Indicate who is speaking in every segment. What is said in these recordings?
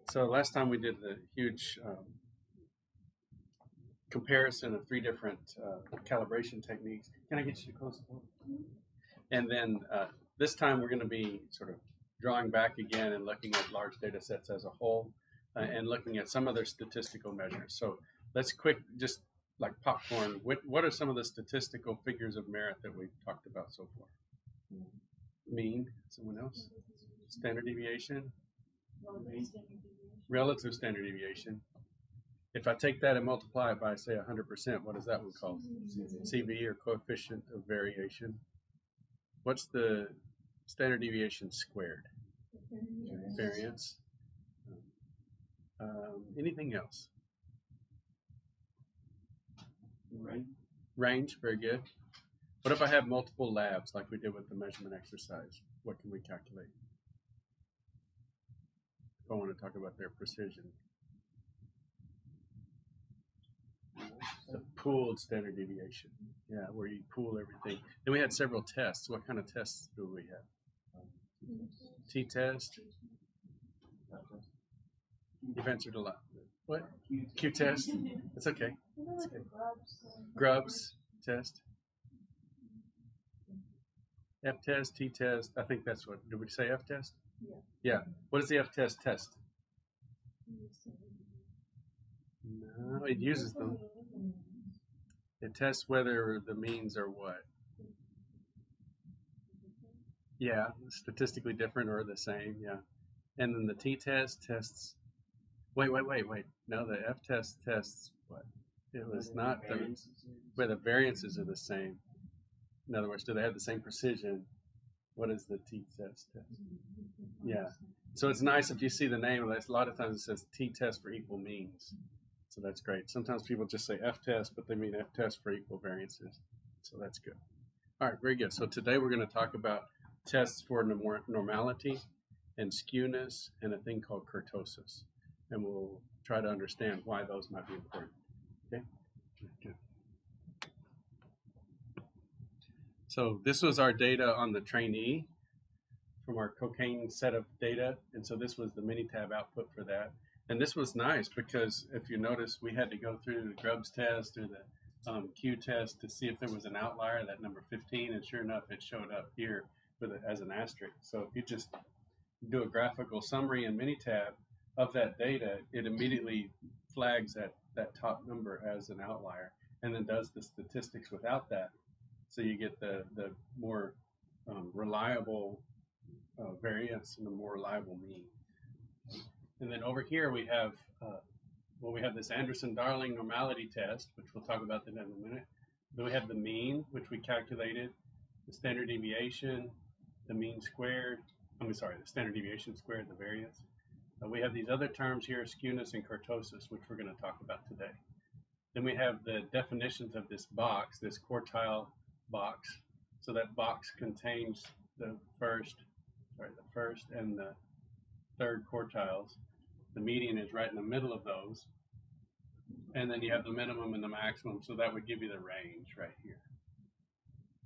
Speaker 1: So last time we did the huge comparison of 3 different calibration techniques. Can I get you to close the door? And then this time we're going to be sort of drawing back again and looking at large data sets as a whole and looking at some of their statistical measures. So let's just like popcorn, what are some of the statistical figures of merit that we've talked about so far? Mean, someone else? Standard deviation? Relative standard deviation. If I take that and multiply it by, say, 100%, what is that one called? CV, or coefficient of variation. What's the standard deviation squared? Variance. Anything else? Range, very good. What if I have multiple labs like we did with the measurement exercise? What can we calculate? If I want to talk about their precision. The pooled standard deviation. Yeah, where you pool everything. Then we had several tests. What kind of tests do we have? T-test. You've answered a lot. What? Q-test? That's okay. That's okay. Grubbs test. F-test, T-test. I think that's what. Did we say F-test? Yeah. What does the F-test test? No, it uses them. It tests whether the means are what? Yeah, statistically different or the same, yeah. And then the t-test tests, wait. No, the f-test tests what? It was not where the variances are the same. In other words, do they have the same precision? What is the t-test test? Yeah. So it's nice if you see the name of this. A lot of times it says t-test for equal means. So that's great. Sometimes people just say f-test, but they mean f-test for equal variances. So that's good. All right, very good. So today we're going to talk about tests for normality and skewness and a thing called kurtosis. And we'll try to understand why those might be important. Okay? Good. So this was our data on the trainee from our cocaine set of data. And so this was the Minitab output for that. And this was nice because if you notice, we had to go through the Grubbs test or the Q test to see if there was an outlier, that number 15, and sure enough, it showed up here with it as an asterisk. So if you just do a graphical summary in Minitab of that data, it immediately flags that top number as an outlier and then does the statistics without that. So you get the more reliable variance and the more reliable mean. And then over here we have we have this Anderson-Darling normality test, which we'll talk about that in a minute. Then we have the mean, which we calculated, the standard deviation, the mean squared. The standard deviation squared, the variance. We have these other terms here, skewness and kurtosis, which we're going to talk about today. Then we have the definitions of this box, this quartile box. So that box contains the first and the third quartiles. The median is right in the middle of those. And then you have the minimum and the maximum, so that would give you the range right here.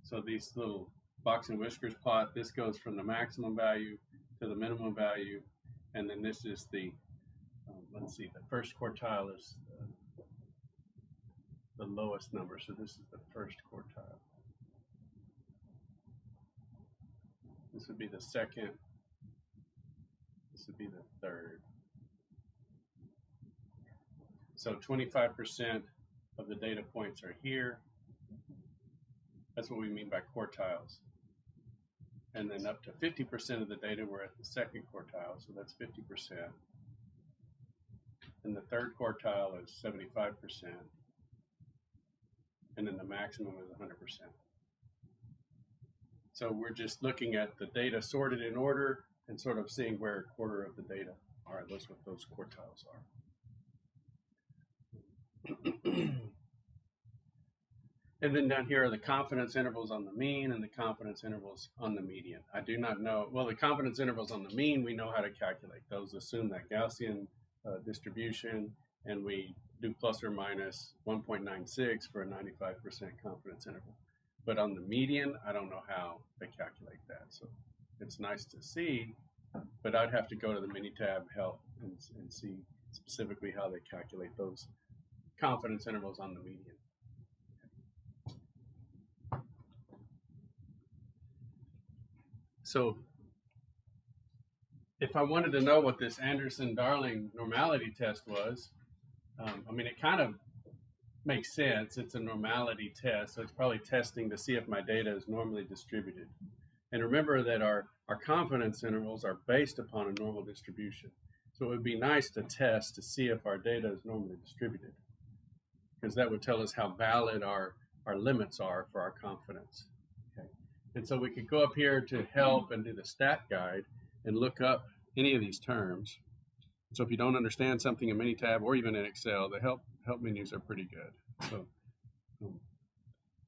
Speaker 1: So these little box and whiskers plot, this goes from the maximum value to the minimum value, and then this is the, the first quartile is the lowest number, so this is the first quartile. This would be the second. This would be the third. So 25% of the data points are here. That's what we mean by quartiles. And then up to 50% of the data, we're at the second quartile, so that's 50%. And the third quartile is 75%. And then the maximum is 100%. So we're just looking at the data sorted in order and sort of seeing where a quarter of the data are. That's what those quartiles are. And then down here are the confidence intervals on the mean and the confidence intervals on the median. I do not know. Well, the confidence intervals on the mean, we know how to calculate. Those assume that Gaussian distribution, and we do plus or minus 1.96 for a 95% confidence interval. But on the median, I don't know how they calculate that. So it's nice to see, but I'd have to go to the Minitab help and see specifically how they calculate those confidence intervals on the median. So if I wanted to know what this Anderson-Darling normality test was, I mean, it kind of makes sense. It's a normality test, so it's probably testing to see if my data is normally distributed. And remember that our confidence intervals are based upon a normal distribution. So it would be nice to test to see if our data is normally distributed, because that would tell us how valid our limits are for our confidence. Okay. And so we could go up here to help and do the stat guide and look up any of these terms. So if you don't understand something in Minitab or even in Excel, the help menus are pretty good.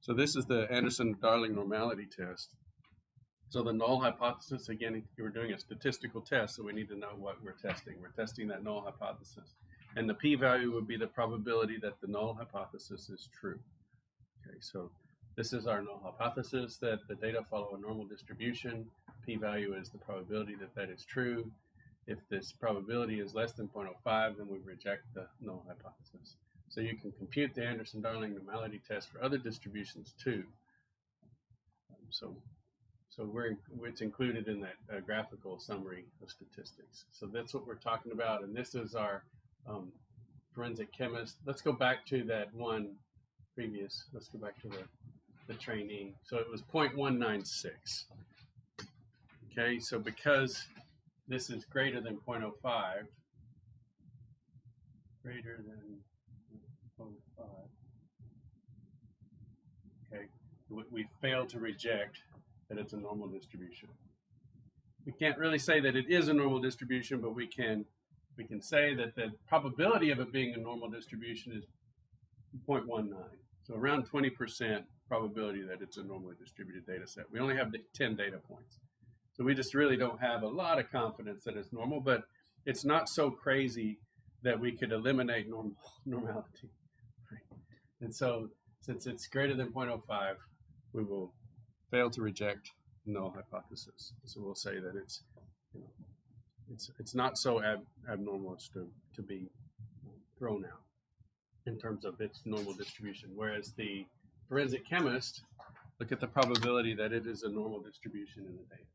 Speaker 1: So this is the Anderson-Darling normality test. So the null hypothesis, again, we're doing a statistical test, so we need to know what we're testing. We're testing that null hypothesis. And the p-value would be the probability that the null hypothesis is true. Okay, so this is our null hypothesis, that the data follow a normal distribution. P-value is the probability that that is true. If this probability is less than 0.05, then we reject the null hypothesis. So you can compute the Anderson-Darling normality test for other distributions too. So it's included in that graphical summary of statistics. So that's what we're talking about, and this is our forensic chemist. Let's go back to that one previous. Let's go back to the trainee. So it was 0.196. Okay, so because this is greater than 0.05, greater than 0.05, okay, we fail to reject that it's a normal distribution. We can't really say that it is a normal distribution, but we can say that the probability of it being a normal distribution is 0.19. So around 20% probability that it's a normally distributed data set. We only have 10 data points. So we just really don't have a lot of confidence that it's normal, but it's not so crazy that we could eliminate normality. Right? And so since it's greater than 0.05, we will fail to reject null hypothesis. So we'll say that it's not so abnormal as to be thrown out in terms of its normal distribution. Whereas the forensic chemist, look at the probability that it is a normal distribution in the data.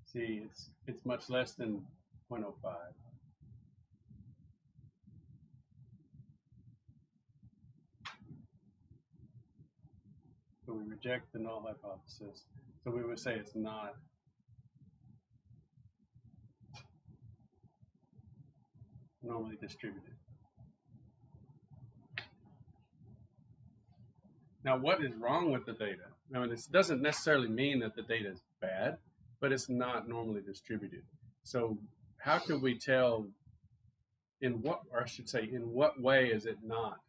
Speaker 1: See, it's much less than 0.05. So we reject the null hypothesis. So we would say it's not normally distributed. Now, what is wrong with the data? I mean, this doesn't necessarily mean that the data is bad, but it's not normally distributed. So how could we tell in what way is it not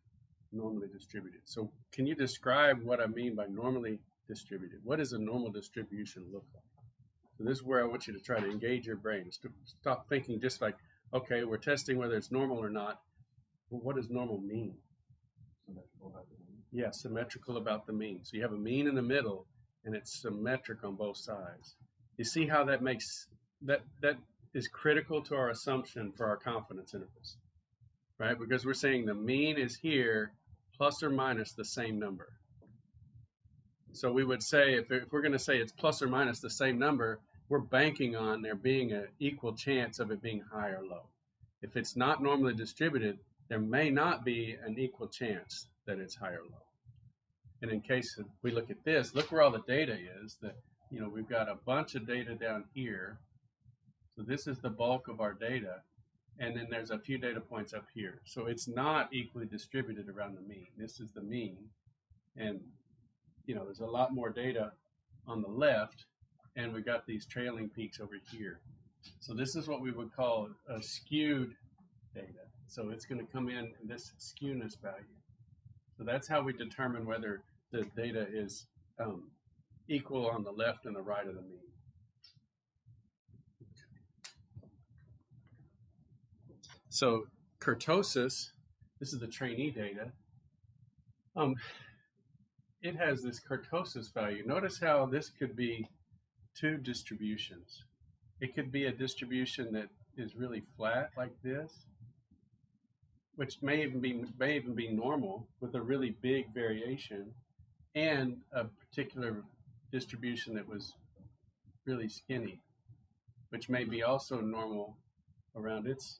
Speaker 1: normally distributed? So can you describe what I mean by normally distributed? What does a normal distribution look like? So this is where I want you to try to engage your brain. Stop thinking just like, okay, we're testing whether it's normal or not. Well, what does normal mean? Symmetrical about the mean. Yeah, symmetrical about the mean. So you have a mean in the middle, and it's symmetric on both sides. You see how that makes that is critical to our assumption for our confidence intervals, right? Because we're saying the mean is here plus or minus the same number. So we would say, if we're going to say it's plus or minus the same number, we're banking on there being an equal chance of it being high or low. If it's not normally distributed, there may not be an equal chance that it's high or low. And in case we look at this, look where all the data is. We've got a bunch of data down here. So this is the bulk of our data. And then there's a few data points up here. So it's not equally distributed around the mean. This is the mean. And, there's a lot more data on the left. And we've got these trailing peaks over here. So this is what we would call a skewed data. So it's going to come in this skewness value. So that's how we determine whether the data is equal on the left and the right of the mean. So kurtosis, this is the trainee data. It has this kurtosis value. Notice how this could be two distributions. It could be a distribution that is really flat like this, which may even be normal with a really big variation, and a particular distribution that was really skinny, which may be also normal around its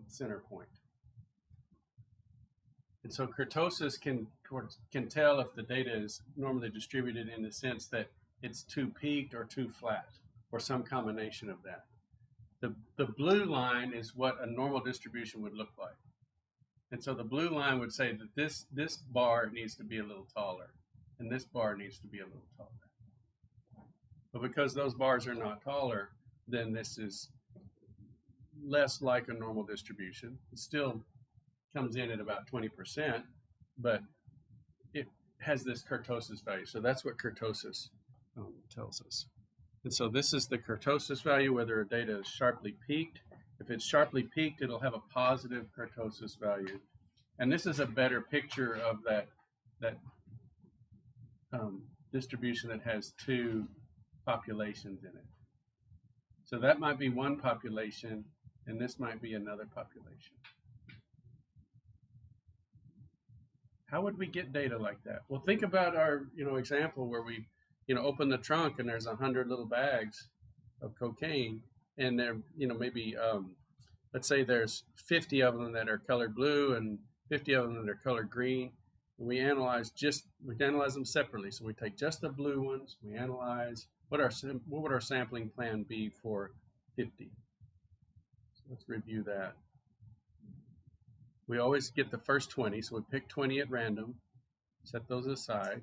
Speaker 1: center point. And so kurtosis can tell if the data is normally distributed in the sense that it's too peaked or too flat, or some combination of that. The blue line is what a normal distribution would look like. And so the blue line would say that this bar needs to be a little taller, and this bar needs to be a little taller. But because those bars are not taller, then this is less like a normal distribution. It still comes in at about 20%, but it has this kurtosis value. So that's what kurtosis tells us. And so this is the kurtosis value, whether a data is sharply peaked. If it's sharply peaked, it'll have a positive kurtosis value. And this is a better picture of that distribution that has two populations in it. So that might be one population, and this might be another population. How would we get data like that? Well, think about our example where we open the trunk and there's 100 little bags of cocaine, and there maybe let's say there's 50 of them that are colored blue and 50 of them that are colored green. And we analyze them separately. So we take just the blue ones. We analyze what would our sampling plan be for 50. So let's review that. We always get the first 20, so we pick 20 at random, set those aside.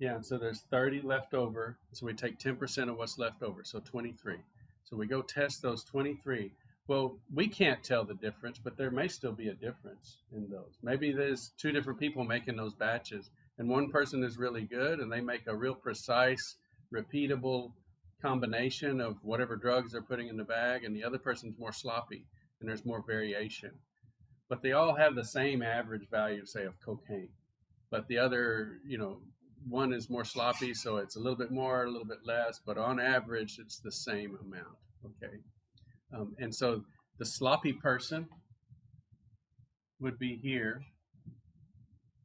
Speaker 1: Yeah, and so there's 30 left over, so we take 10% of what's left over, so 23. So we go test those 23. Well, we can't tell the difference, but there may still be a difference in those. Maybe there's two different people making those batches, and one person is really good, and they make a real precise, repeatable combination of whatever drugs they're putting in the bag, and the other person's more sloppy, and there's more variation. But they all have the same average value, say, of cocaine. But the other, one is more sloppy, so it's a little bit more, a little bit less, but on average, it's the same amount, okay? And so the sloppy person would be here,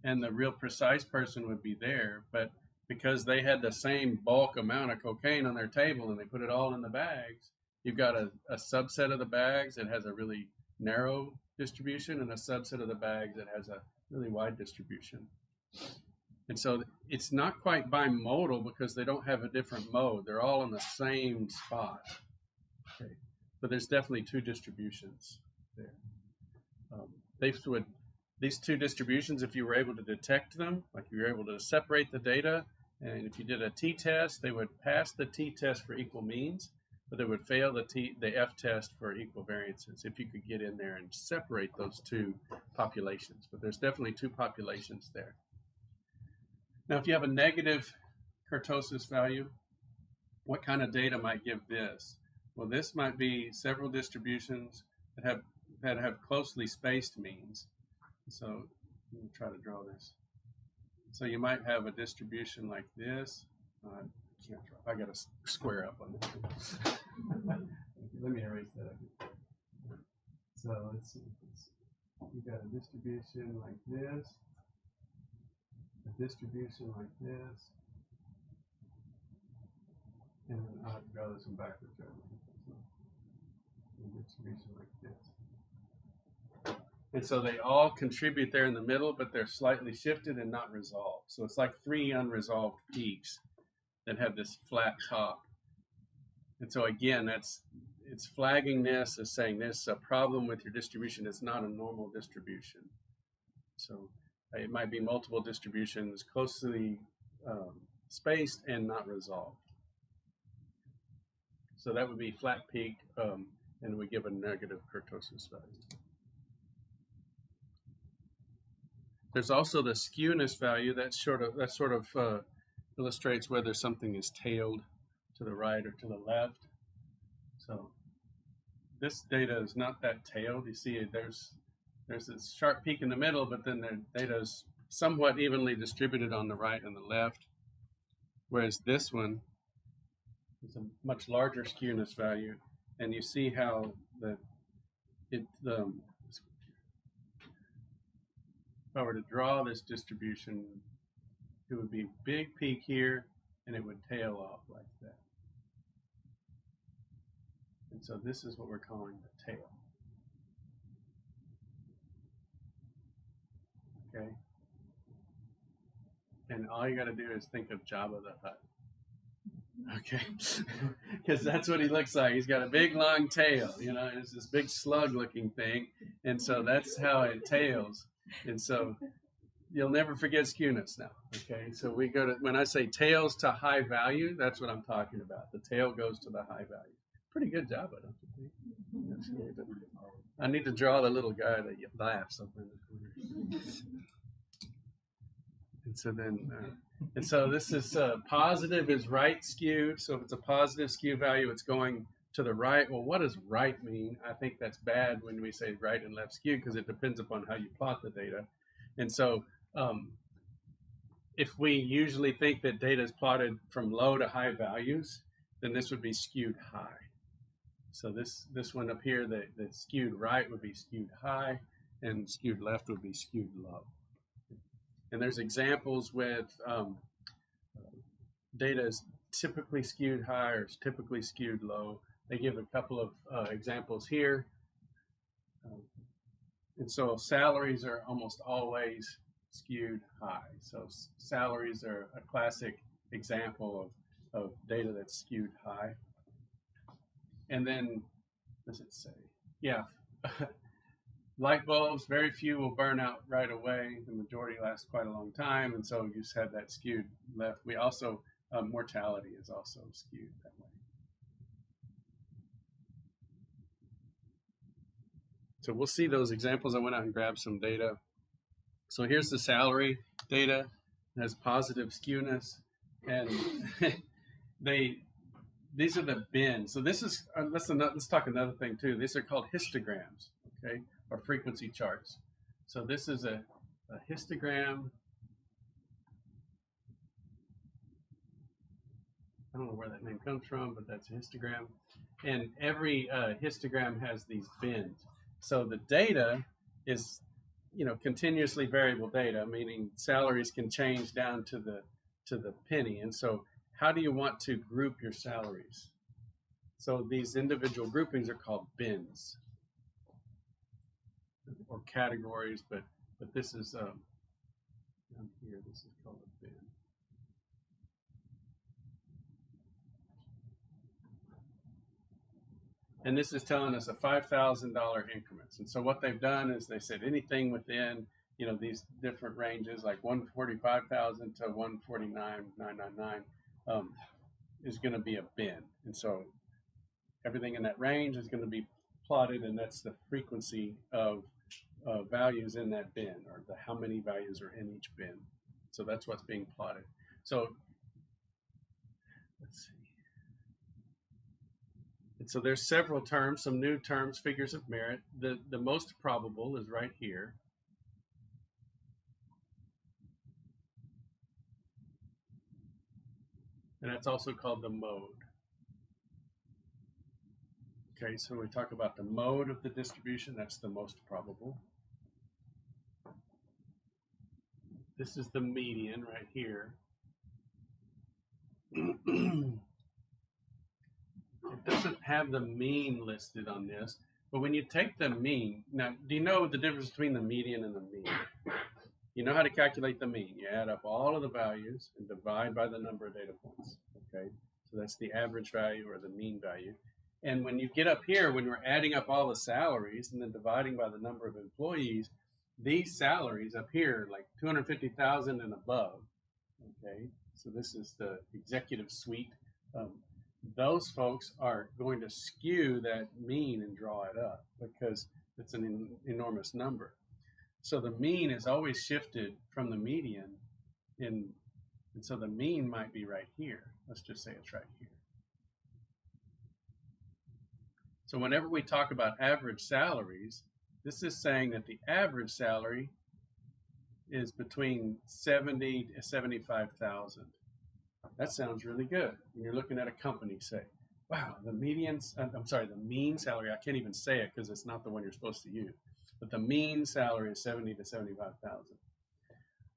Speaker 1: and the real precise person would be there, but because they had the same bulk amount of cocaine on their table and they put it all in the bags, you've got a subset of the bags that has a really narrow distribution and a subset of the bags that has a really wide distribution. And so it's not quite bimodal because they don't have a different mode. They're all in the same spot. Okay. But there's definitely two distributions there. These two distributions, if you were able to detect them, like you were able to separate the data, and if you did a t-test, they would pass the t-test for equal means, but they would fail the f-test for equal variances if you could get in there and separate those two populations. But there's definitely two populations there. Now, if you have a negative kurtosis value, what kind of data might give this? Well, this might be several distributions that have closely spaced means. So let me try to draw this. So you might have a distribution like this. I can't draw. I got to square up on this. Let me erase that. So let's see. You got a distribution like this, a distribution like this, and then I'll draw this one backwards. A distribution like this. And so they all contribute there in the middle, but they're slightly shifted and not resolved. So it's like three unresolved peaks that have this flat top. And so again, it's flagging this as saying this is a problem with your distribution. It's not a normal distribution. So it might be multiple distributions closely spaced and not resolved. So that would be flat peaked, and we give a negative kurtosis value. There's also the skewness value that sort of illustrates whether something is tailed to the right or to the left. So this data is not that tailed. You see there's this sharp peak in the middle, but then the data is somewhat evenly distributed on the right and the left. Whereas this one It's a much larger skewness value, and you see how if I were to draw this distribution, it would be big peak here, and it would tail off like that. And so this is what we're calling the tail. Okay. And all you got to do is think of Jabba the Hutt. Okay. Because that's what he looks like. He's got a big long tail, you know, it's this big slug looking thing. And so that's how it tails. And so you'll never forget skewness now. Okay. So we go to, when I say tails to high value, that's what I'm talking about. The tail goes to the high value. Pretty good job, don't you think? I need to draw the little guy that laughs up in the corner. And so then, and so this is positive is right skewed. So if it's a positive skew value, it's going to the right. Well, what does right mean? I think that's bad when we say right and left skewed, because it depends upon how you plot the data. And so if we usually think that data is plotted from low to high values, then this would be skewed high. So this one up here, the skewed right would be skewed high, and skewed left would be skewed low. And there's examples with data is typically skewed high or is typically skewed low. They give a couple of examples here. And so salaries are almost always skewed high. So salaries are a classic example of data that's skewed high. And then, what does it say? Yeah. Light bulbs, very few will burn out right away. The majority lasts quite a long time, and so you just have that skewed left. We also, mortality is also skewed that way. So we'll see those examples. I went out and grabbed some data. So here's the salary data. It has positive skewness, and these are the bins. So this is, let's talk another thing too. These are called histograms, okay? Or frequency charts. So this is a histogram. I don't know where that name comes from, but that's a histogram. And every histogram has these bins. So the data is, you know, continuously variable data, meaning salaries can change down to the penny. And so how do you want to group your salaries? So these individual groupings are called bins, or categories, but this is down here, this is called a bin. And this is telling us a $5,000 increments. And so what they've done is they said anything within, you know, these different ranges, like 145,000 to 149,999 is going to be a bin. And so everything in that range is going to be plotted, and that's the frequency of values in that bin, or how many values are in each bin. So that's what's being plotted. So let's see. And so there's several terms, some new terms, figures of merit. The most probable is right here. And that's also called the mode. Okay, so we talk about the mode of the distribution, that's the most probable. This is the median right here. It doesn't have the mean listed on this, but when you take the mean, now, do you know the difference between the median and the mean? You know how to calculate the mean. You add up all of the values and divide by the number of data points, okay? So that's the average value or the mean value. And when you get up here, when we're adding up all the salaries and then dividing by the number of employees, these salaries up here, like 250,000 and above, okay? So this is the executive suite. Those folks are going to skew that mean and draw it up because it's an enormous number. So the mean is always shifted from the median, and so the mean might be right here. Let's just say it's right here. So whenever we talk about average salaries, this is saying that the average salary is between 70 to 75,000. That sounds really good. When you're looking at a company, say, wow, the mean salary, I can't even say it because it's not the one you're supposed to use, but the mean salary is 70 to 75,000.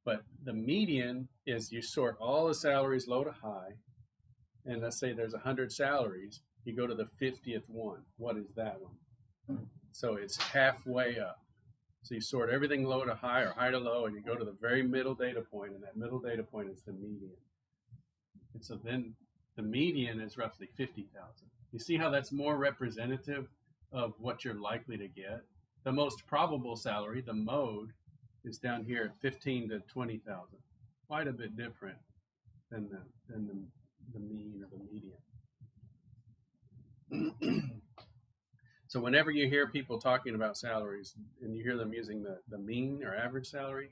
Speaker 1: But the median is you sort all the salaries low to high, and let's say there's 100 salaries, you go to the 50th one. What is that one? So it's halfway up. So you sort everything low to high or high to low, and you go to the very middle data point, and that middle data point is the median. And so then the median is roughly 50,000. You see how that's more representative of what you're likely to get? The most probable salary, the mode, is down here at 15 to 20,000. Quite a bit different than the mean or the median. So whenever you hear people talking about salaries and you hear them using the mean or average salary,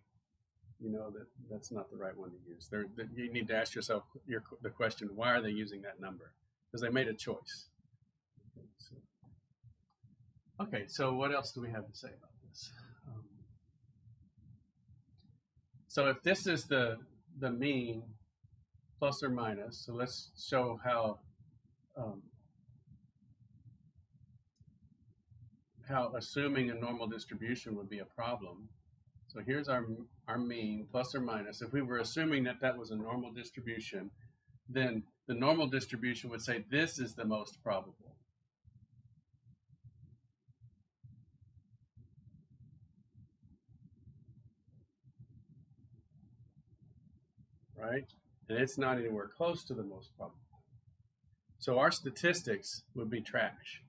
Speaker 1: you know that's not the right one to use. You need to ask yourself the question, why are they using that number? Because they made a choice. Okay, so what else do we have to say about this? So if this is the mean plus or minus, so let's show how assuming a normal distribution would be a problem. So here's our mean plus or minus. If we were assuming that was a normal distribution, then the normal distribution would say this is the most probable. Right? And it's not anywhere close to the most probable. So our statistics would be trash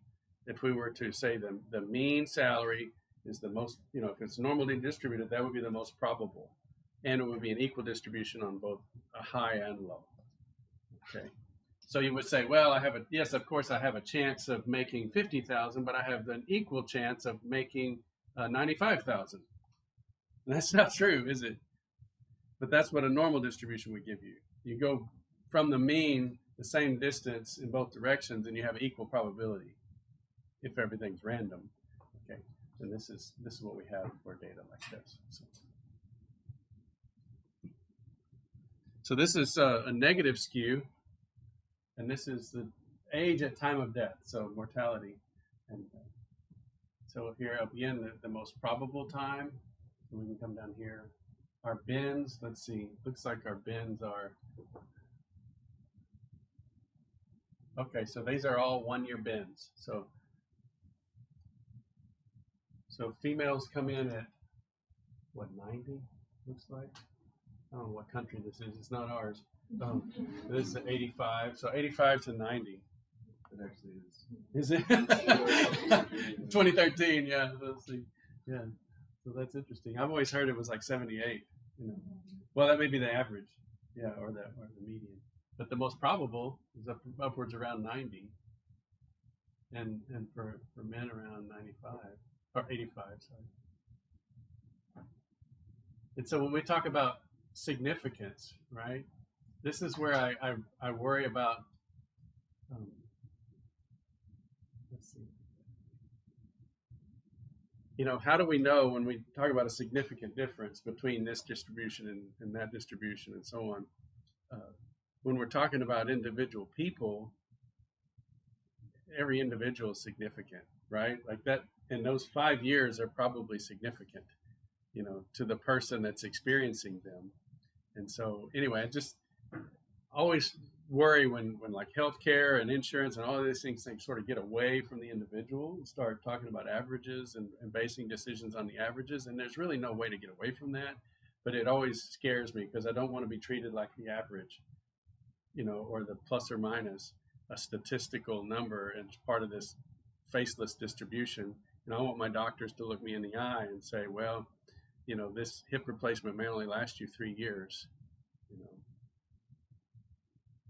Speaker 1: if we were to say the mean salary is the most, if it's normally distributed, that would be the most probable. And it would be an equal distribution on both a high and low. Okay. So you would say, well, yes, of course, I have a chance of making 50,000, but I have an equal chance of making 95,000. That's not true, is it? But that's what a normal distribution would give you. You go from the mean the same distance in both directions, and you have equal probability if everything's random. Okay, and this is what we have for data like this. So this is a negative skew, and this is the age at time of death, so mortality. And so here again, the most probable time. So we can come down here. Our bins, let's see, looks like our bins are, okay, so these are all 1-year bins. So females come in at, what, 90, looks like? I don't know what country this is, it's not ours. This is 85, so 85 to 90. It actually is. Is it? 2013, yeah, let's see, yeah. So that's interesting. I've always heard it was like 78. Well, that may be the average, yeah, or the median. But the most probable is upwards around 90, and for men around 95 or 85. Sorry. And so when we talk about significance, right? This is where I worry about. Let's see. How do we know when we talk about a significant difference between this distribution and that distribution and so on? When we're talking about individual people, every individual is significant, right? Like that, and those 5 years are probably significant, to the person that's experiencing them. And so anyway, I just always worry when like healthcare and insurance and all of these things sort of get away from the individual and start talking about averages and basing decisions on the averages. And there's really no way to get away from that. But it always scares me because I don't want to be treated like the average, or the plus or minus, a statistical number and part of this faceless distribution. And I want my doctors to look me in the eye and say, well, this hip replacement may only last you 3 years,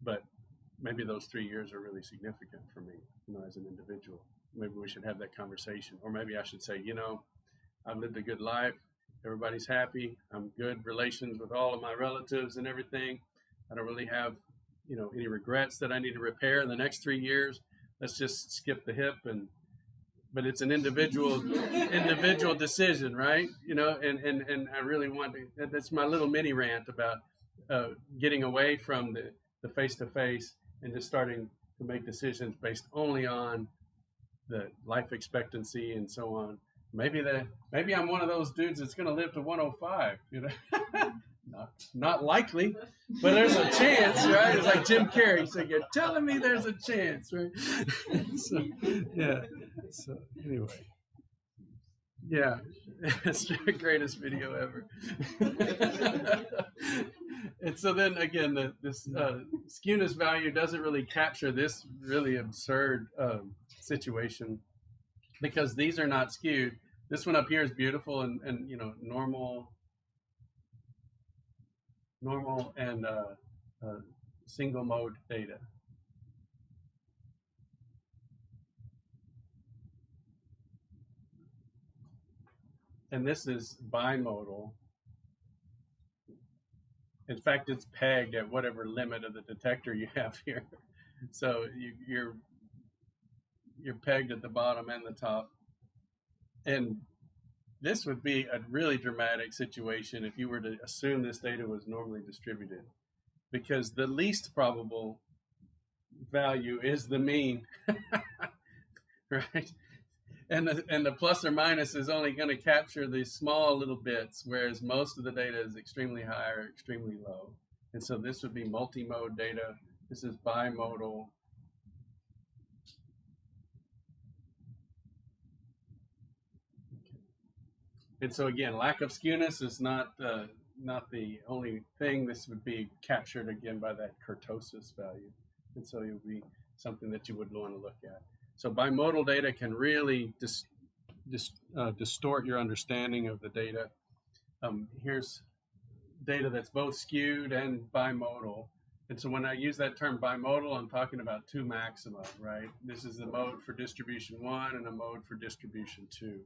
Speaker 1: but maybe those 3 years are really significant for me, as an individual. Maybe we should have that conversation. Or maybe I should say, I've lived a good life. Everybody's happy. I'm good relations with all of my relatives and everything. I don't really have, any regrets that I need to repair in the next 3 years. Let's just skip the hip. But it's an individual decision, right? And I really want to, that's my little mini rant about getting away from the face-to-face and just starting to make decisions based only on the life expectancy and so on. Maybe I'm one of those dudes that's going to live to 105. You know, not likely, but there's a chance, right? It's like Jim Carrey said, "You're telling me there's a chance, right?" So, yeah. So anyway, yeah, it's the greatest video ever. And so then again, this skewness value doesn't really capture this really absurd situation, because these are not skewed. This one up here is beautiful and you know, normal and single mode data. And this is bimodal. In fact, it's pegged at whatever limit of the detector you have here. So you're pegged at the bottom and the top. And this would be a really dramatic situation if you were to assume this data was normally distributed, because the least probable value is the mean, right? And the plus or minus is only going to capture these small little bits, whereas most of the data is extremely high or extremely low. And so this would be multi-mode data. This is bimodal. And so again, lack of skewness is not the only thing. This would be captured again by that kurtosis value. And so it would be something that you would want to look at. So bimodal data can really distort your understanding of the data. Here's data that's both skewed and bimodal. And so when I use that term bimodal, I'm talking about two maxima, right? This is the mode for distribution 1 and a mode for distribution 2.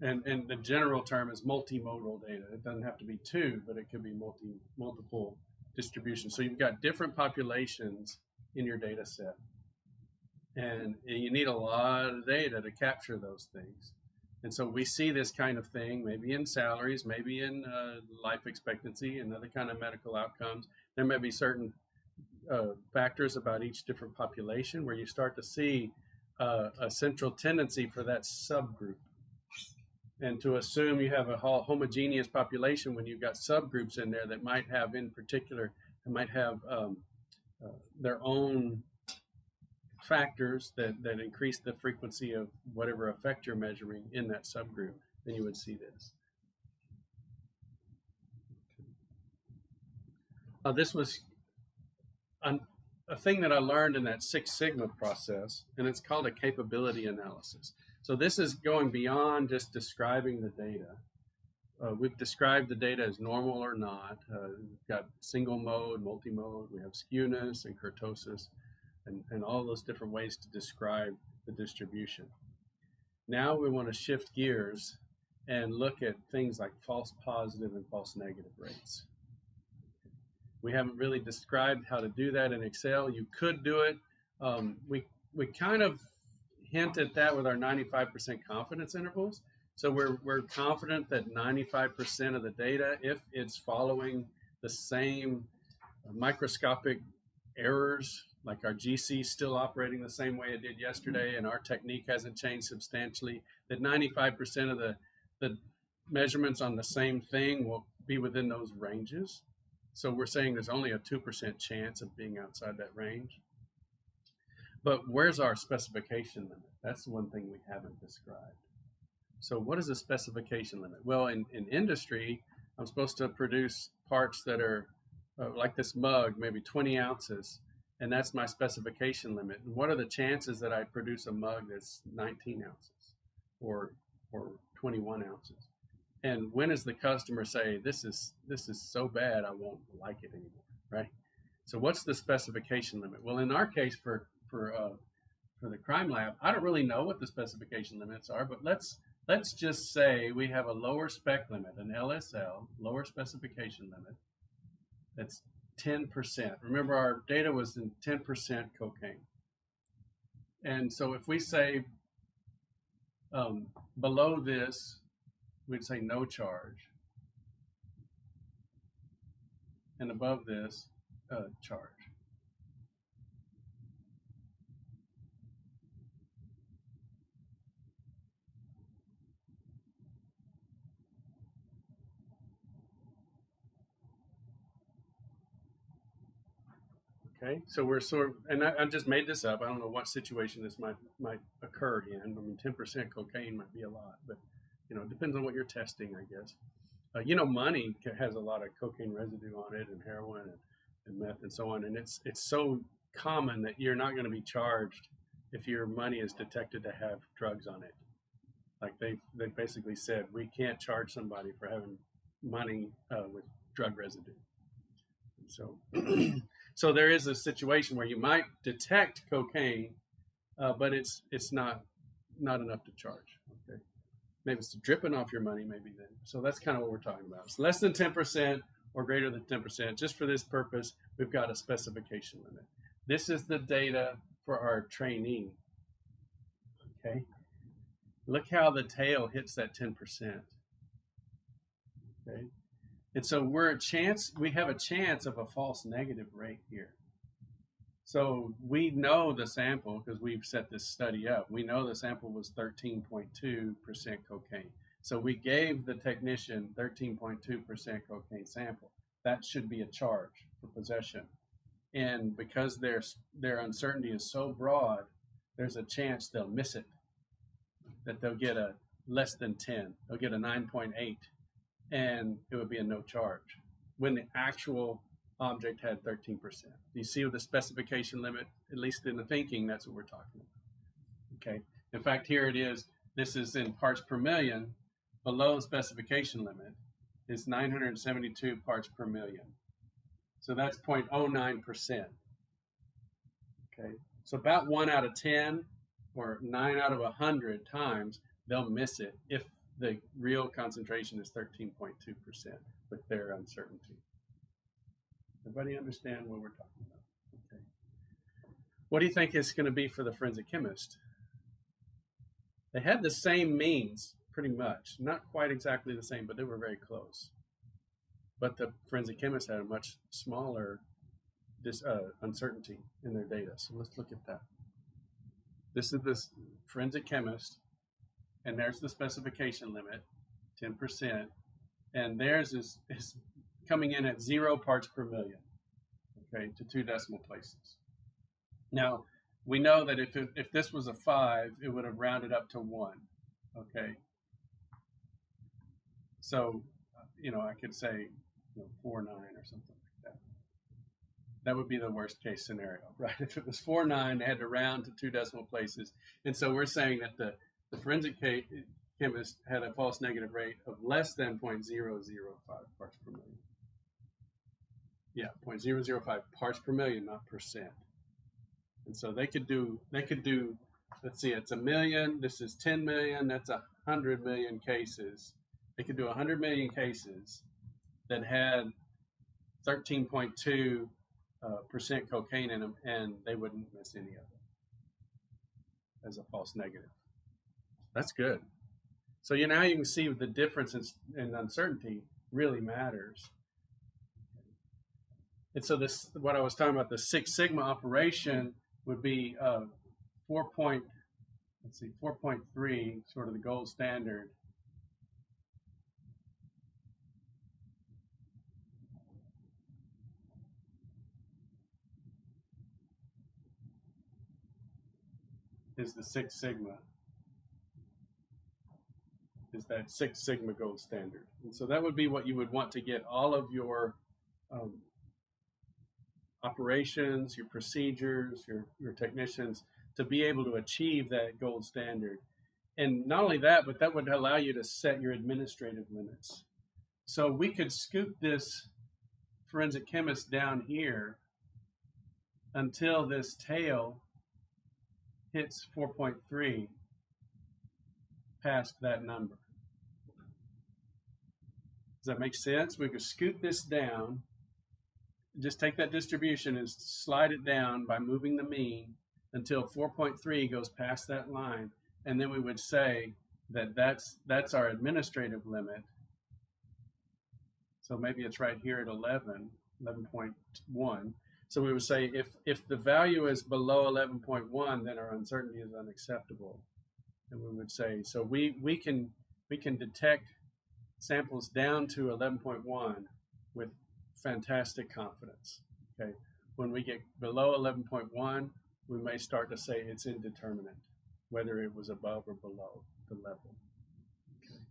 Speaker 1: And the general term is multimodal data. It doesn't have to be 2, but it could be multiple distributions. So you've got different populations in your data set. And you need a lot of data to capture those things. And so we see this kind of thing, maybe in salaries, maybe in life expectancy and other kind of medical outcomes. There may be certain factors about each different population where you start to see a central tendency for that subgroup. And to assume you have a homogeneous population when you've got subgroups in there that might have, in particular, might have their own factors that increase the frequency of whatever effect you're measuring in that subgroup, then you would see this. This was a thing that I learned in that Six Sigma process, and it's called a capability analysis. So this is going beyond just describing the data. We've described the data as normal or not. We've got single mode, multimode, we have skewness and kurtosis, and all those different ways to describe the distribution. Now we want to shift gears and look at things like false positive and false negative rates. We haven't really described how to do that in Excel. You could do it. We kind of hint at that with our 95% confidence intervals. So we're confident that 95% of the data, if it's following the same microscopic errors, like our GC is still operating the same way it did yesterday and our technique hasn't changed substantially, that 95% of the measurements on the same thing will be within those ranges. So we're saying there's only a 2% chance of being outside that range. But where's our specification limit? That's the one thing we haven't described. So what is a specification limit? Well, in industry, I'm supposed to produce parts that are like this mug, maybe 20 ounces, and that's my specification limit. And what are the chances that I produce a mug that's 19 ounces or 21 ounces? And when does the customer say, this is so bad, I won't like it anymore, right? So what's the specification limit? Well, in our case for the crime lab, I don't really know what the specification limits are, but let's just say we have a lower spec limit, an LSL, lower specification limit, that's 10%. Remember, our data was in 10% cocaine. And so if we say below this, we'd say no charge. and above this, charge. Okay, so we're sort of, and I just made this up. I don't know what situation this might occur in. I mean, 10% cocaine might be a lot, but it depends on what you're testing, I guess. Money has a lot of cocaine residue on it, and heroin, and meth, and so on. And it's so common that you're not going to be charged if your money is detected to have drugs on it. Like they basically said, we can't charge somebody for having money with drug residue. And so, so there is a situation where you might detect cocaine, but it's not enough to charge. Okay, maybe it's dripping off your money, maybe then. So that's kind of what we're talking about. It's less than 10% or greater than 10%. Just for this purpose, we've got a specification limit. This is the data for our trainee. Okay, look how the tail hits that 10%. Okay, and so we have a chance of a false negative rate here. So we know the sample, because we've set this study up, we know the sample was 13.2% cocaine. So we gave the technician 13.2% cocaine sample. That should be a charge for possession. And because their uncertainty is so broad, there's a chance they'll miss it, that they'll get a less than 10. They'll get a 9.8, and it would be a no charge when the actual object had 13%. You see with the specification limit, at least in the thinking, that's what we're talking about. Okay. In fact, here it is. This is in parts per million. Below the specification limit is 972 parts per million. So that's 0.09%. Okay. So about 1 out of 10 or 9 out of 100 times, they'll miss it if the real concentration is 13.2% with their uncertainty. Everybody understand what we're talking about? Okay. What do you think it's going to be for the forensic chemist? They had the same means, pretty much. Not quite exactly the same, but they were very close. But the forensic chemist had a much smaller uncertainty in their data. So let's look at that. This is the forensic chemist, and there's the specification limit, 10%. And theirs is coming in at 0 parts per million, okay, to 2 decimal places. Now, we know that if this was a 5, it would have rounded up to 1, okay? So, I could say 4.9 or something like that. That would be the worst case scenario, right? If it was 4.9, they had to round to 2 decimal places. And so we're saying that the forensic chemist had a false negative rate of less than 0.005 parts per million. Yeah, 0.005 parts per million, not percent. And so they could do, let's see, it's 1 million, this is 10 million, that's 100 million cases. They could do 100 million cases that had 13.2% cocaine in them, and they wouldn't miss any of it as a false negative. That's good. So now you can see the difference in uncertainty really matters. And so this, what I was talking about, the Six Sigma operation would be 4.3, sort of the gold standard. Is the Six Sigma. Is that Six Sigma gold standard. And so that would be what you would want to get all of your operations, your procedures, your technicians to be able to achieve that gold standard. And not only that, but that would allow you to set your administrative limits. So we could scoop this forensic chemist down here until this tail hits 4.3 past that number. Does that make sense? We could scoop this down, just take that distribution and slide it down by moving the mean until 4.3 goes past that line, and then we would say that that's our administrative limit. So maybe it's right here at 11, 11.1. So we would say if the value is below 11.1, then our uncertainty is unacceptable. And we would say, so we can detect samples down to 11.1 with fantastic confidence. Okay, when we get below 11.1, we may start to say it's indeterminate, whether it was above or below the level. Okay.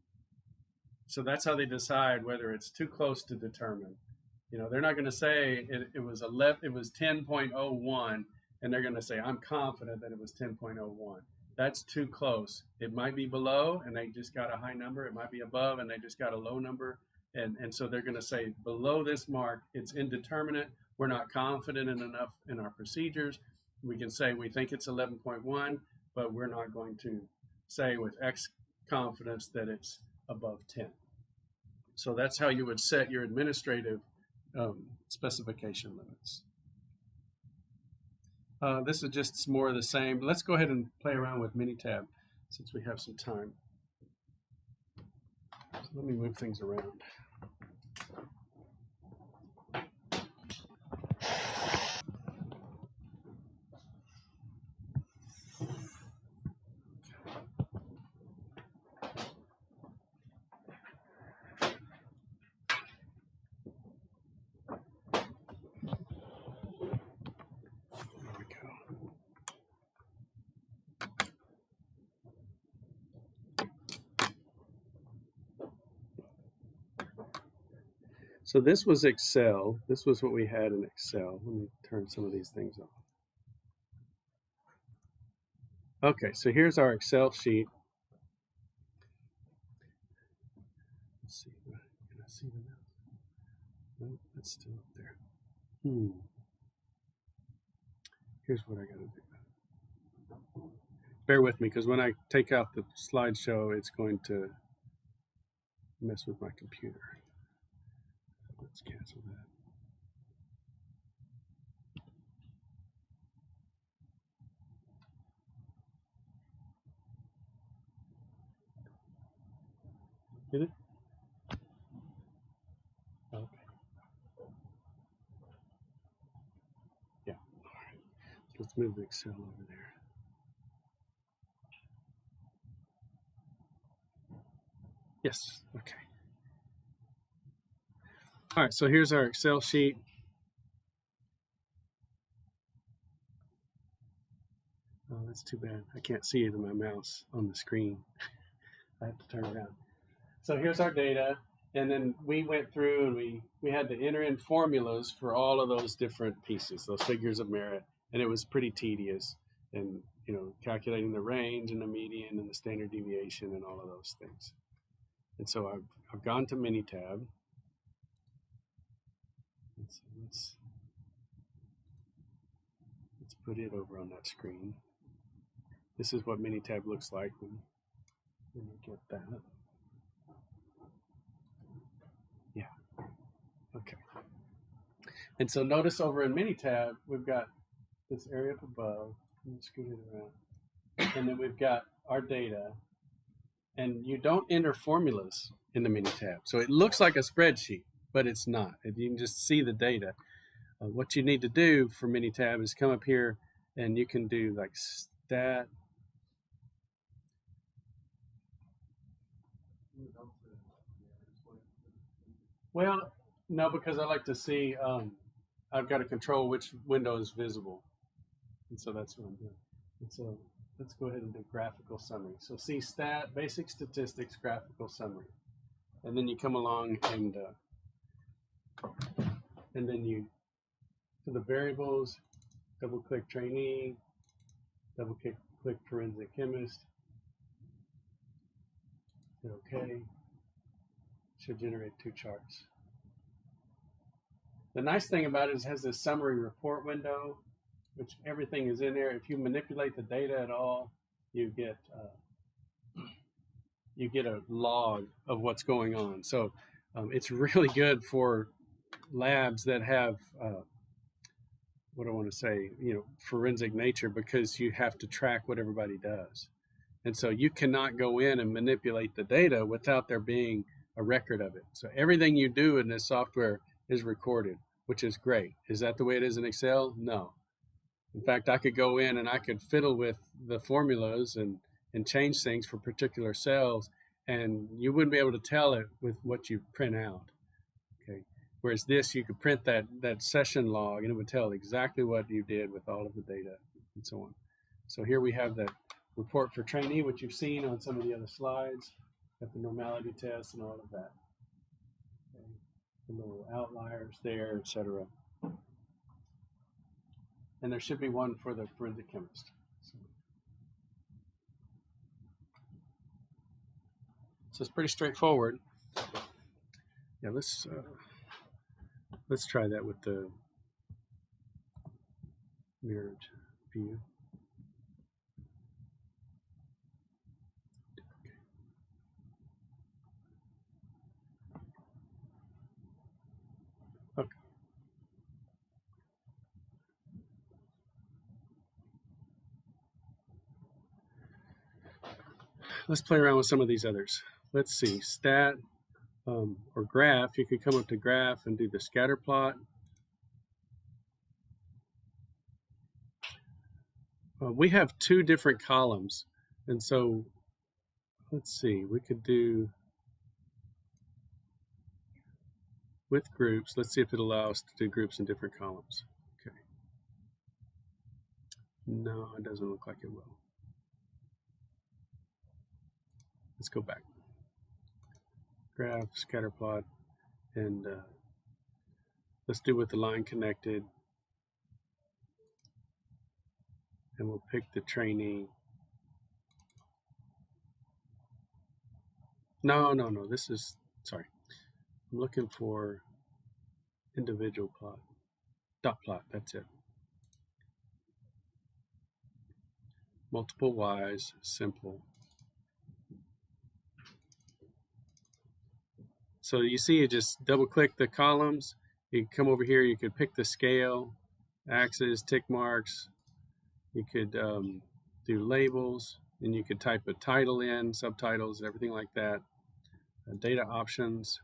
Speaker 1: So that's how they decide whether it's too close to determine. You know, they're not going to say it was 10.01, and they're going to say I'm confident that it was 10.01. That's too close. It might be below, and they just got a high number. It might be above, and they just got a low number. And so they're going to say below this mark, it's indeterminate. We're not confident enough in our procedures. We can say we think it's 11.1, but we're not going to say with X confidence that it's above 10. So that's how you would set your administrative specification limits. This is just more of the same. Let's go ahead and play around with Minitab since we have some time. So let me move things around. So this was Excel. This was what we had in Excel. Let me turn some of these things off. Okay, so here's our Excel sheet. Let's see. Can I see the mouse? No, that's still up there. Here's what I got to do. Bear with me, because when I take out the slideshow, it's going to mess with my computer. Let's cancel that. Did it? Okay. Yeah. All right. So let's move the Excel over there. Yes. Okay. All right. So here's our Excel sheet. Oh, that's too bad. I can't see it in my mouse on the screen. I have to turn around. So here's our data, and then we went through and we had to enter in formulas for all of those different pieces, those figures of merit, and it was pretty tedious. And calculating the range and the median and the standard deviation and all of those things. And so I've gone to Minitab. Let's put it over on that screen. This is what Minitab looks like when you get that. Yeah. Okay. And so notice over in Minitab, we've got this area up above. Let me scoot it around. And then we've got our data. And you don't enter formulas in the Minitab. So it looks like a spreadsheet, but it's not. You can just see the data. What you need to do for Minitab is come up here and you can do like stat. Well, no, because I like to see, I've got to control which window is visible. And so that's what I'm doing. And so let's go ahead and do graphical summary. So see stat, basic statistics, graphical summary. And then you come along and then you, for the variables, double click trainee, double click forensic chemist, hit OK. Should generate 2 charts. The nice thing about it is it has this summary report window, which everything is in there. If you manipulate the data at all, you get a log of what's going on. So it's really good for labs that have what I want to say, forensic nature, because you have to track what everybody does. And so you cannot go in and manipulate the data without there being a record of it. So everything you do in this software is recorded. which is great. Is that the way it is in Excel? No. In fact, I could go in and I could fiddle with the formulas and change things for particular cells, and you wouldn't be able to tell it with what you print out. Okay. Whereas this, you could print that session log and it would tell exactly what you did with all of the data and so on. So here we have that report for trainee, which you've seen on some of the other slides, got the normality test and all of that. Okay. The little outliers there, etc. And there should be one for the forensic chemist. So it's pretty straightforward. Yeah, let's try that with the mirrored view. Okay. Let's play around with some of these others. Let's see, stat or graph. You could come up to graph and do the scatter plot. We have two different columns, and so let's see, we could do with groups. Let's see if it allows us to do groups in different columns. Okay. No, it doesn't look like it will. Let's go back. Graph, scatter plot, and let's do with the line connected. And we'll pick the trainee. No, this is, sorry. I'm looking for individual plot. Dot plot, that's it. Multiple Y's, simple. So you see, you just double click the columns. You come over here, you could pick the scale, axes, tick marks. You could do labels, and you could type a title in, subtitles, and everything like that. Data options.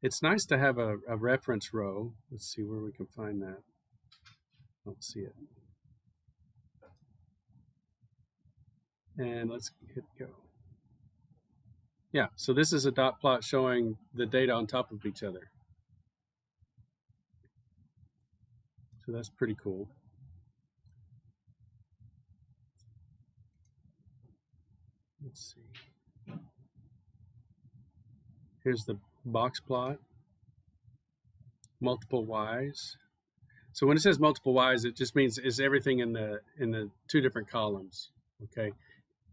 Speaker 1: It's nice to have a reference row. Let's see where we can find that. I don't see it. And let's hit go. Yeah, so this is a dot plot showing the data on top of each other. So that's pretty cool. Let's see. Here's the box plot. Multiple Y's. So when it says multiple Y's, it just means is everything in the two different columns. Okay.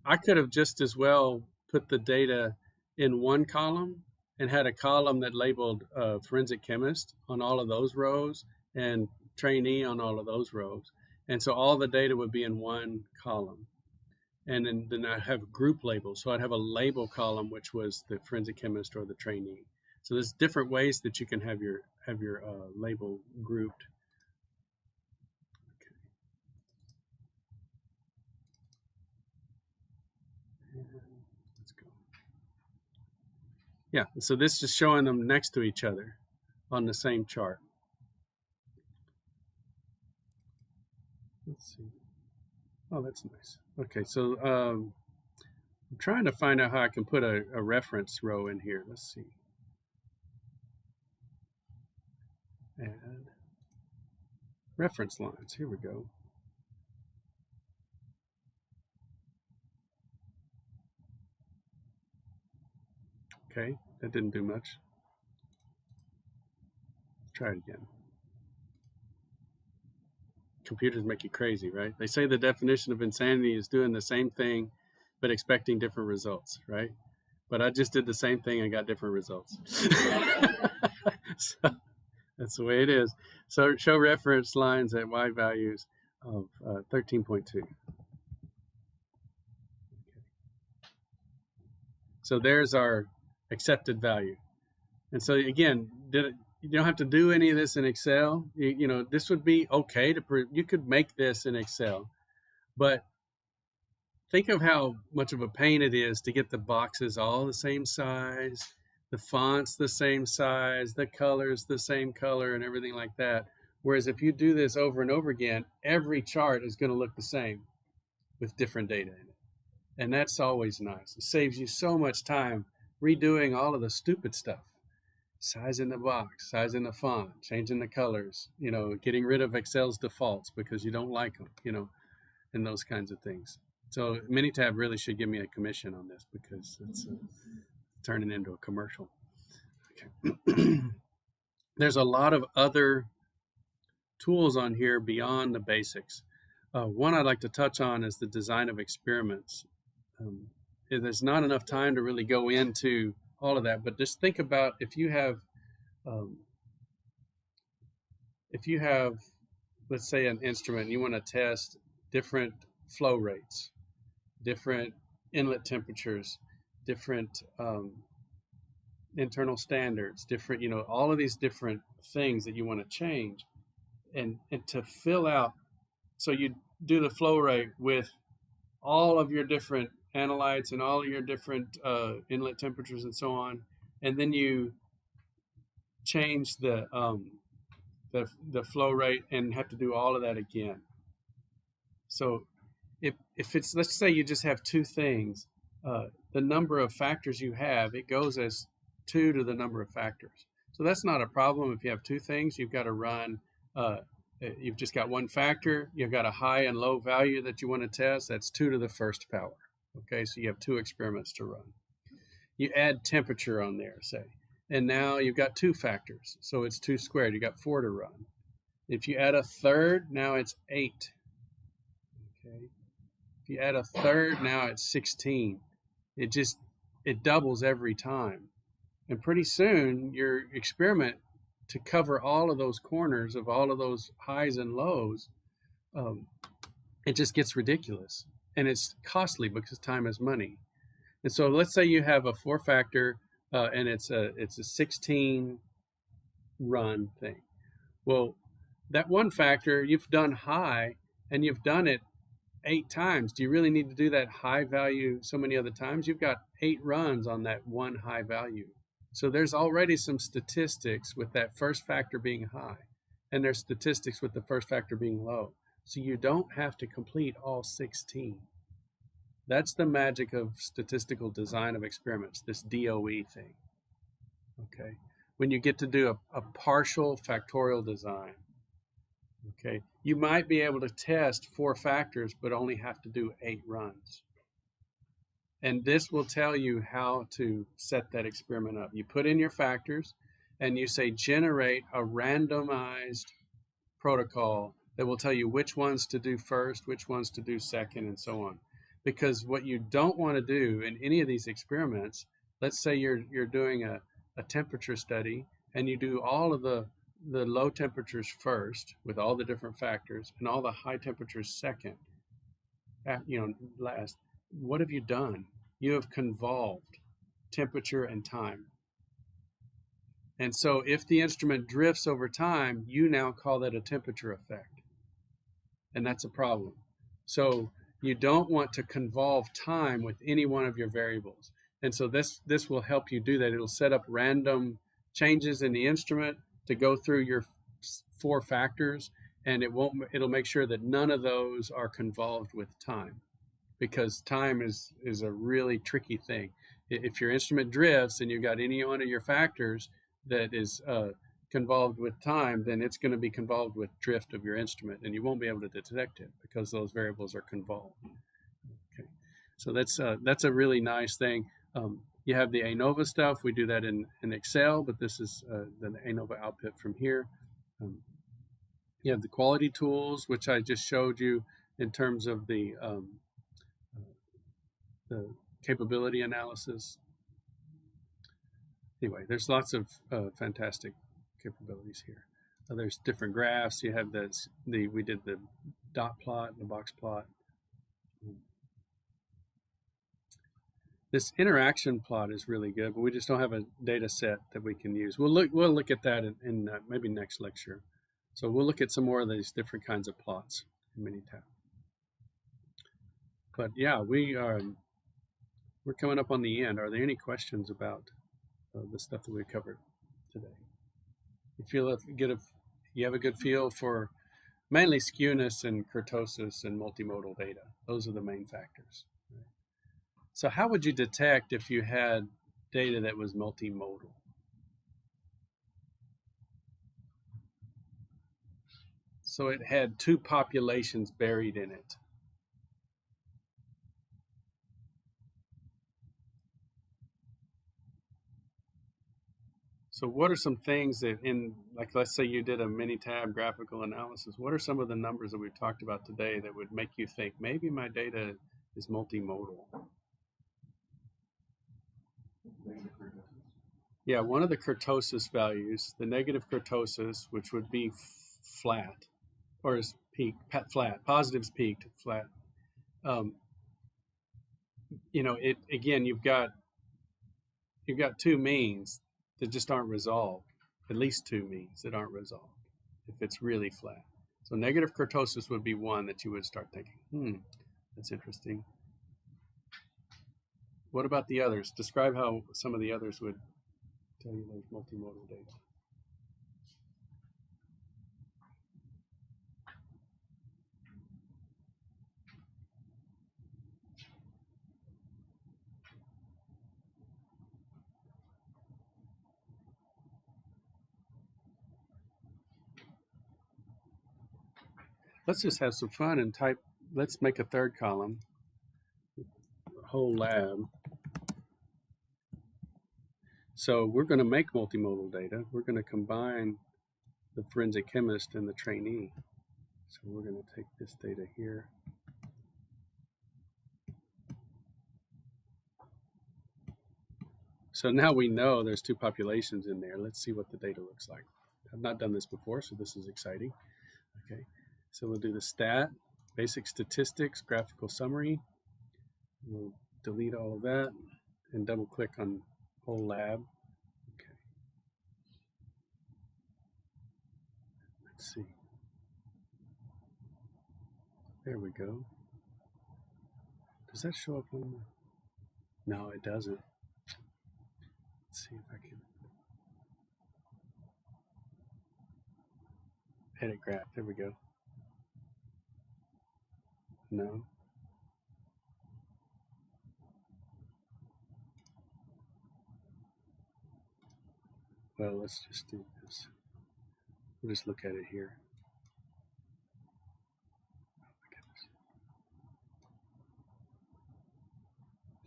Speaker 1: I could have just as well put the data in one column and had a column that labeled forensic chemist on all of those rows and trainee on all of those rows. And so all the data would be in one column. And then I have group labels. So I'd have a label column, which was the forensic chemist or the trainee. So there's different ways that you can have your label grouped. Okay. And let's go. Yeah, so this is showing them next to each other on the same chart. Let's see. Oh, that's nice. Okay, so I'm trying to find out how I can put a reference row in here. Let's see. Add reference lines. Here we go. Okay, that didn't do much. Let's try it again. Computers make you crazy, right? They say the definition of insanity is doing the same thing but expecting different results, right? But I just did the same thing and got different results. So that's the way it is. So show reference lines at Y values of 13.2. Okay. So there's our accepted value. And so again, you don't have to do any of this in Excel. You know, this would be okay you could make this in Excel, but think of how much of a pain it is to get the boxes all the same size, the font's the same size, the color's the same color, and everything like that. Whereas if you do this over and over again, every chart is going to look the same with different data in it. And that's always nice. It saves you so much time redoing all of the stupid stuff. Sizing the box, sizing the font, changing the colors, getting rid of Excel's defaults because you don't like them, and those kinds of things. So Minitab really should give me a commission on this because it's turning into a commercial. Okay. There's a lot of other tools on here beyond the basics. One I'd like to touch on is the design of experiments. There's not enough time to really go into all of that, but just think about if you have, let's say, an instrument and you want to test different flow rates, different inlet temperatures, different internal standards, different, all of these different things that you want to change, and to fill out, so you do the flow rate with all of your different analytes and all of your different inlet temperatures and so on, and then you change the flow rate and have to do all of that again. So if it's, let's say you just have two things, the number of factors you have, it goes as 2 to the number of factors. So that's not a problem. If you have two things, you've got to run, you've just got one factor, you've got a high and low value that you want to test, that's 2 to the first power. Okay, so you have 2 experiments to run. You add temperature on there, say, and now you've got 2 factors, so it's 2 squared, you got 4 to run. If you add a third, now it's 8. Okay, if you add a third, now it's 16. It doubles every time. And pretty soon, your experiment, to cover all of those corners of all of those highs and lows, it just gets ridiculous. And it's costly because time is money. And so let's say you have a 4-factor and it's a 16 run thing. Well, that 1 factor you've done high and you've done it 8 times. Do you really need to do that high value so many other times? You've got 8 runs on that 1 high value. So there's already some statistics with that first factor being high, and there's statistics with the first factor being low. So you don't have to complete all 16. That's the magic of statistical design of experiments, this DOE thing. Okay, when you get to do a partial factorial design, okay, you might be able to test 4 factors, but only have to do 8 runs. And this will tell you how to set that experiment up. You put in your factors and you say, generate a randomized protocol that will tell you which ones to do first, which ones to do second, and so on. Because what you don't want to do in any of these experiments, let's say you're doing a temperature study and you do all of the low temperatures first with all the different factors and all the high temperatures second, last. What have you done? You have convolved temperature and time. And so if the instrument drifts over time, you now call that a temperature effect. And that's a problem. So you don't want to convolve time with any one of your variables. And so this will help you do that. It'll set up random changes in the instrument to go through your 4 factors, and it'll make sure that none of those are convolved with time, because time is a really tricky thing. If your instrument drifts and you've got any one of your factors that is convolved with time, then it's going to be convolved with drift of your instrument, and you won't be able to detect it because those variables are convolved. Okay, so that's a really nice thing. You have the ANOVA stuff. We do that in Excel, but this is the ANOVA output from here. You have the quality tools, which I just showed you in terms of the capability analysis. Anyway, there's lots of fantastic capabilities here. There's different graphs. You have we did the dot plot and the box plot. This interaction plot is really good, but we just don't have a data set that we can use. We'll look at that in maybe next lecture. So we'll look at some more of these different kinds of plots in Minitab. But yeah, we're coming up on the end. Are there any questions about the stuff that we covered today. You have a good feel for mainly skewness and kurtosis and multimodal data. Those are the main factors. So how would you detect if you had data that was multimodal? So it had two populations buried in it. So what are some things that like let's say you did a Minitab graphical analysis, what are some of the numbers that we've talked about today that would make you think maybe my data is multimodal? Yeah, one of the kurtosis values, the negative kurtosis, which would be flat, or is peaked, flat, positive's peaked, flat. Again, you've got two means that just aren't resolved, at least two means that aren't resolved if it's really flat. So negative kurtosis would be one that you would start thinking, that's interesting. What about the others? Describe how some of the others would tell you there's multimodal data. Let's just have some fun and type, let's make a third column, whole lab. So we're going to make multimodal data. We're going to combine the forensic chemist and the trainee. So we're going to take this data here. So now we know there's two populations in there. Let's see what the data looks like. I've not done this before, so this is exciting. Okay, so we'll do the stat, basic statistics, graphical summary. We'll delete all of that and double click on whole lab. Okay. Let's see. There we go. Does that show up on the... No, it doesn't. Let's see if I can edit graph. There we go. No. Well, let's just do this. We'll just look at it here. Oh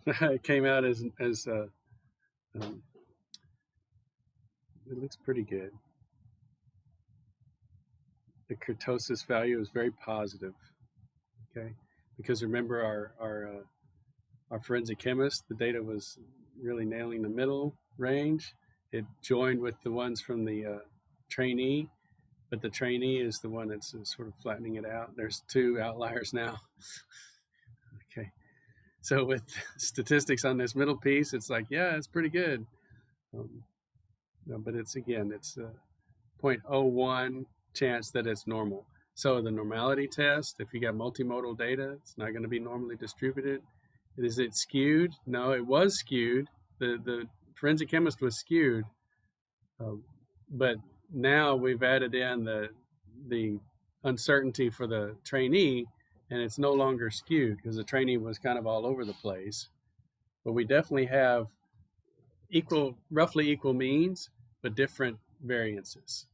Speaker 1: my goodness. It came out as it looks pretty good. The kurtosis value is very positive. Okay, because remember our forensic chemist, the data was really nailing the middle range. It joined with the ones from the trainee, but the trainee is the one that's sort of flattening it out. There's two outliers now. Okay, so with statistics on this middle piece, it's like, yeah, it's pretty good. No, but it's a 0.01 chance that it's normal. So the normality test, if you got multimodal data, it's not going to be normally distributed. Is it skewed? No, it was skewed. The forensic chemist was skewed, but now we've added in the uncertainty for the trainee, and it's no longer skewed because the trainee was kind of all over the place. But we definitely have roughly equal means, but different variances.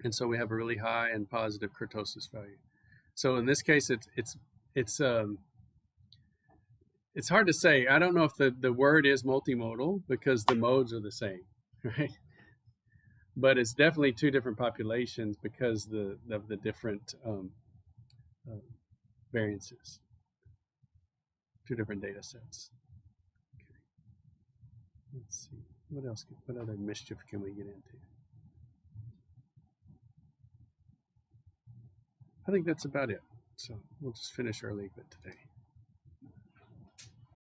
Speaker 1: And so we have a really high and positive kurtosis value. So in this case, it's hard to say. I don't know if the word is multimodal because the modes are the same, right? But it's definitely two different populations because of the different variances. Two different data sets. Okay. Let's see. What other mischief can we get into? I think that's about it. So we'll just finish early a bit today.